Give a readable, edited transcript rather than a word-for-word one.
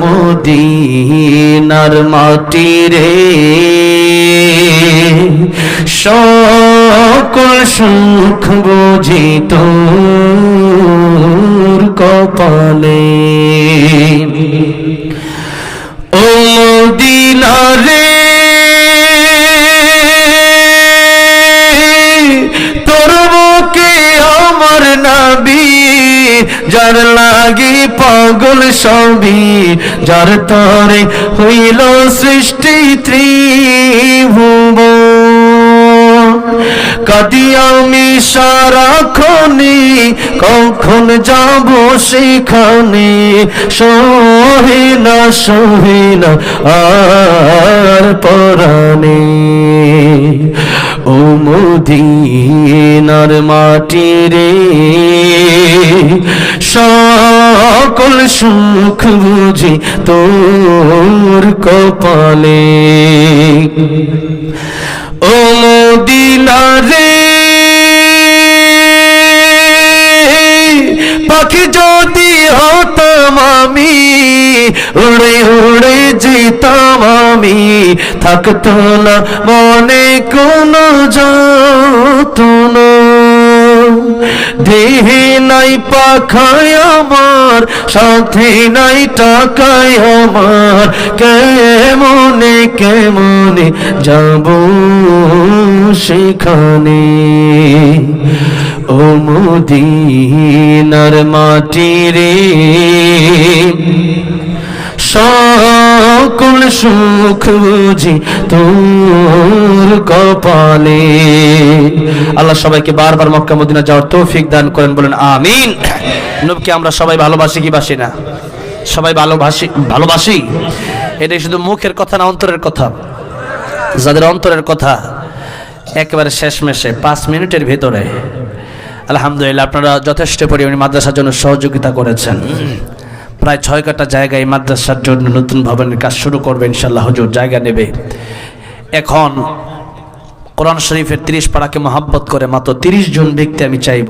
মদিনার মাটি রে সকল সুখ বুঝি তোর কপালে। ও মদিনা রে তোর বুকে আমার নবী, যার লাগি পাগল সবই, যার তরে হইল সৃষ্টি ত্রিভুবন। কাঁদি আমি সারাক্ষণে, কখন যাব সেখানে, সহে না আর পরাণে। ও মদিনার মাটি রে সকল সুখ বুঝি তোর কপালে। ও মদিনা রে পাখি যদি হতাম আমি, উড়ে উড়ে যেতাম আমি, থাকতো না মনে কোনো যন্ত্রণা। দেহে নাই পাখায় আমার, সাথে নাই টাকায় আমার, কেমনে কেমনে যাব সেখানে। ও মদিনার মাটি রে সকল সুখ বুঝি তোর কপালে। আল্লাহ সবাইকে বারবার মক্কা মদিনা যাওয়ার তৌফিক দান করেন, বলেন আমিন। নবীকে আমরা সবাই ভালোবাসি কি বাসি না? সবাই ভালোবাসি। এটাই শুধু মুখের কথা না, অন্তরের কথা। যাদের অন্তরের কথা একেবারে শেষমেশে 5 মিনিটের ভিতরে আলহামদুলিল্লাহ আপনারা যথেষ্ট পরিমাণে মাদ্রাসার জন্য সহযোগিতা করেছেন। প্রায় 6 কাঠা জায়গায় মাদ্রাসার জন্য নতুন ভবনের কাজ শুরু করবে ইনশাআল্লাহ, হুজুর জায়গা নেবে। এখন কোরআন শরীফের 30 পারাকে মহব্বত করে মাত্র 30 জন ব্যক্তি আমি চাইব